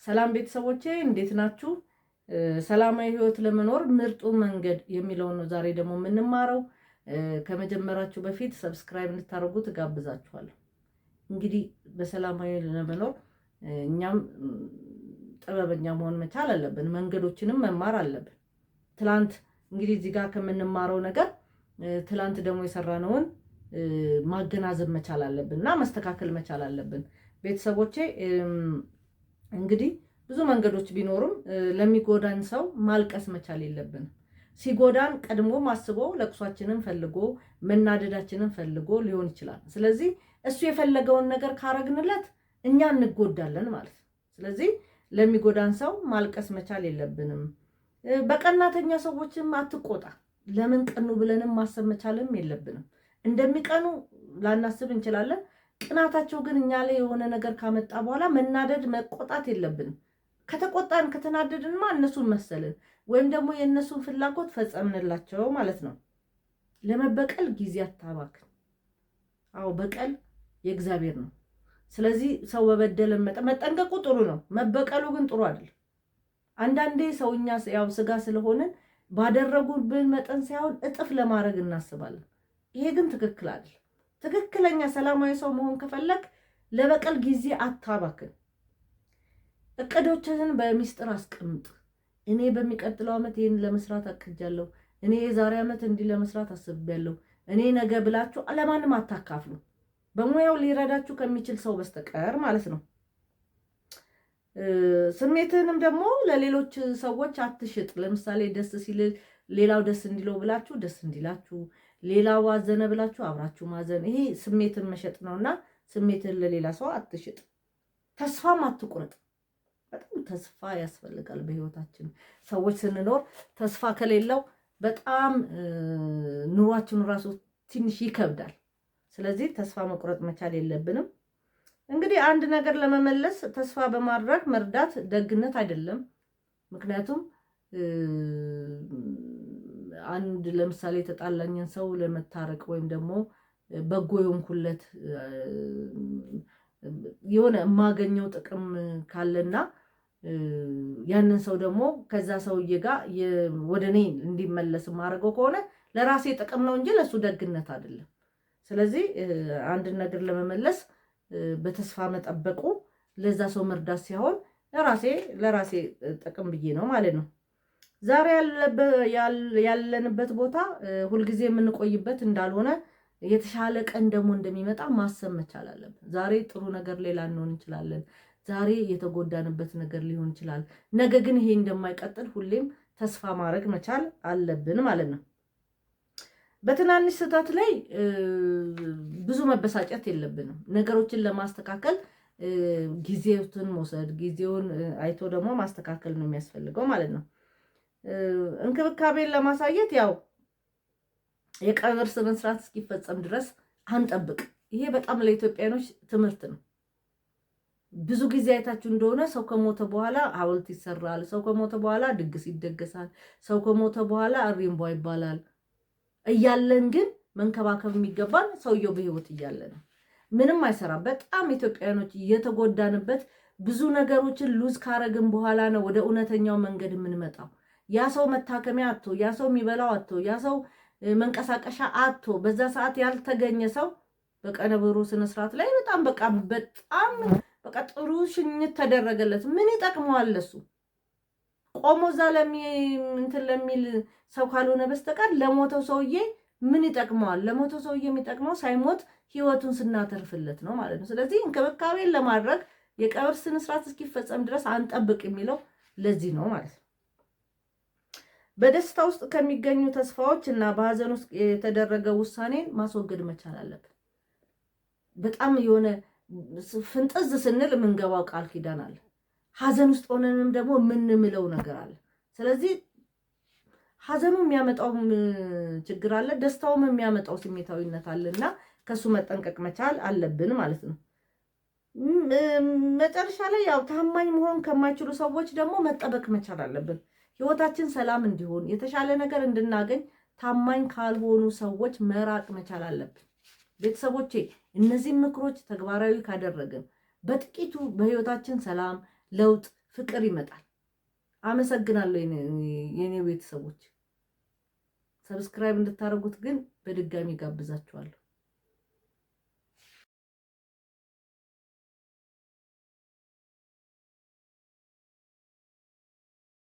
ሰላም ቤተሰቦቼ እንዴት ናችሁ? ሰላማዊ ህይወት ለመኖር ምርጡ መንገድ የሚለውን ነው ዛሬ ደግሞ የምንማረው። ከመጀመራችሁ በፊት ሰብስክራይብ እንድታደርጉ ትጋብዛችኋለሁ። እንግዲህ በሰላማዊ ለመኖር እኛም ጥበበኛ መሆን መቻል አለብን። መንገዶችንም መማር አለብን። ትላንት እንግዲህ እዚህ ጋር ከምንማረው ነገር ትላንት ደግሞ የሰራነውን ማገናዘብ መቻል አለብን እና ማስተካከል መቻል አለብን። ቤተሰቦቼ እንግዲህ ብዙ መንገዶች ቢኖሩም ለሚጎዳን ሰው ማልቀስ መቻል የለብንም። ሲጎዳን ቀድሞ አስቦ ለቅሷችንን ፈልጎ መናደዳችንን ፈልጎ ሊሆን ይችላል። ስለዚህ እሱ የፈለገውን ነገር ካረግንለት እኛ እንጎዳለን ማለት ነው። ስለዚህ ለሚጎዳን ሰው ማልቀስ መቻል የለብንም። በቀናተኛ ሰዎችም አትቆጣ። ለምን ቀኑ ብለንም ማሰብ መቻልም የለብንም። እንደሚቀኑ ላናስብ እንችላለን። ቅናታቸው ግን እኛ ላይ የሆነ ነገር ካመጣ በኋላ መናደድ መቆጣት የለብንም። ከተቆጣን ከተናደድንማ እነሱን መሰልን ወይም ደግሞ የእነሱን ፍላጎት ፈጸምንላቸው ማለት ነው። ለመበቀል ጊዜ አታባክን። አዎ በቀል የእግዚአብሔር ነው። ስለዚህ ሰው በበደለን መጠን መጠንቀቁ ጥሩ ነው፣ መበቀሉ ግን ጥሩ አይደለም። አንዳንዴ ሰውኛ ያው ስጋ ስለሆንን ባደረጉብን መጠን ሳይሆን እጥፍ ለማድረግ እናስባለን። ይሄ ግን ትክክል አይደለም። ትክክለኛ ሰላማዊ ሰው መሆን ከፈለግ ለበቀል ጊዜ አታባክን። እቅዶችህን በሚስጥር አስቀምጥ። እኔ በሚቀጥለው ዓመት ይሄን ለመስራት አቅጃለሁ፣ እኔ የዛሬ ዓመት እንዲህ ለመስራት አስቤያለሁ፣ እኔ ነገ ብላችሁ ለማንም አታካፍሉ፣ በሙያው ሊረዳችሁ ከሚችል ሰው በስተቀር ማለት ነው። ስሜትህንም ደግሞ ለሌሎች ሰዎች አትሽጥ። ለምሳሌ ደስ ሲል ሌላው ደስ እንዲለው ብላችሁ ደስ እንዲላችሁ፣ ሌላው አዘነ ብላችሁ አብራችሁ ማዘን፣ ይሄ ስሜትን መሸጥ ነውና ስሜትን ለሌላ ሰው አትሽጥ። ተስፋም አትቁረጥ። በጣም ተስፋ ያስፈልጋል በህይወታችን። ሰዎች ስንኖር ተስፋ ከሌለው በጣም ኑሯችን ራሱ ትንሽ ይከብዳል። ስለዚህ ተስፋ መቁረጥ መቻል የለብንም። እንግዲህ አንድ ነገር ለመመለስ ተስፋ በማድረግ መርዳት ደግነት አይደለም። ምክንያቱም አንድ ለምሳሌ የተጣላኝን ሰው ለመታረቅ ወይም ደግሞ በጎ የሆንኩለት የሆነ የማገኘው ጥቅም ካለና ያንን ሰው ደግሞ ከዛ ሰውዬ ጋር ወደ እኔ እንዲመለስ የማደርገው ከሆነ ለራሴ ጥቅም ነው እንጂ ለሱ ደግነት አይደለም። ስለዚህ አንድን ነገር ለመመለስ በተስፋ መጠበቁ ለዛ ሰው መርዳት ሲሆን ለራሴ ጥቅም ብዬ ነው ማለት ነው። ዛሬ ያለንበት ቦታ ሁልጊዜ የምንቆይበት እንዳልሆነ የተሻለ ቀን ደግሞ እንደሚመጣ ማሰብ መቻል አለብን። ዛሬ ጥሩ ነገር ሌላ እንሆን እንችላለን። ዛሬ የተጎዳንበት ነገር ሊሆን ይችላል። ነገ ግን ይሄ እንደማይቀጥል ሁሌም ተስፋ ማድረግ መቻል አለብን ማለት ነው። በትናንሽ ስህተት ላይ ብዙ መበሳጨት የለብንም። ነገሮችን ለማስተካከል ጊዜውን መውሰድ፣ ጊዜውን አይቶ ደግሞ ማስተካከል ነው የሚያስፈልገው ማለት ነው። እንክብካቤን ለማሳየት ያው የቀብር ስነ ስርዓት እስኪፈጸም ድረስ አንጠብቅ። ይሄ በጣም ለኢትዮጵያኖች ትምህርት ነው። ብዙ ጊዜ አይታችሁ እንደሆነ ሰው ከሞተ በኋላ ሐውልት ይሰራል፣ ሰው ከሞተ በኋላ ድግስ ይደገሳል፣ ሰው ከሞተ በኋላ እሪምቧ ይባላል። እያለን ግን መንከባከብ የሚገባን ሰውየው በህይወት እያለ ነው። ምንም አይሰራም። በጣም ኢትዮጵያኖች እየተጎዳንበት ብዙ ነገሮችን ሉዝ ካረግን በኋላ ነው ወደ እውነተኛው መንገድ የምንመጣው። ያ ሰው መታከሚያ አጥቶ፣ ያ ሰው የሚበላው አጥቶ፣ ያ ሰው መንቀሳቀሻ አጥቶ በዛ ሰዓት ያልተገኘ ሰው በቀብሩ ስነ ስርዓት ላይ በጣም ጥሩ ሽኝት ተደረገለት። ምን ይጠቅመዋል? ለሱ ቆሞ እዛ ለሚል ሰው ካልሆነ በስተቀር ለሞተው ሰውዬ ምን ይጠቅመዋል? ለሞተው ሰውዬ የሚጠቅመው ሳይሞት ህይወቱን ስናተርፍለት ነው ማለት ነው። ስለዚህ እንክብካቤን ለማድረግ የቀብር ስነ ስርዓት እስኪፈጸም ድረስ አንጠብቅ የሚለው ለዚህ ነው ማለት ነው። በደስታ ውስጥ ከሚገኙ ተስፋዎች እና በሀዘን ውስጥ የተደረገ ውሳኔን ማስወገድ መቻል አለብን። በጣም የሆነ ፍንጥዝ ስንል የምንገባው ቃል ኪዳን አለ። ሀዘን ውስጥ ሆነንም ደግሞ የምንምለው ነገር አለ። ስለዚህ ሀዘኑ የሚያመጣው ችግር አለ፣ ደስታውም የሚያመጣው ስሜታዊነት አለና ከሱ መጠንቀቅ መቻል አለብን ማለት ነው። መጨረሻ ላይ ያው ታማኝ መሆን ከማይችሉ ሰዎች ደግሞ መጠበቅ መቻል አለብን። ህይወታችን ሰላም እንዲሆን የተሻለ ነገር እንድናገኝ ታማኝ ካልሆኑ ሰዎች መራቅ መቻል አለብን። ቤተሰቦቼ እነዚህ ምክሮች ተግባራዊ ካደረግን በጥቂቱ በህይወታችን ሰላም፣ ለውጥ፣ ፍቅር ይመጣል። አመሰግናለሁ የኔ ቤተሰቦች። ሰብስክራይብ እንድታደርጉት ግን በድጋሚ ጋብዛችኋለሁ።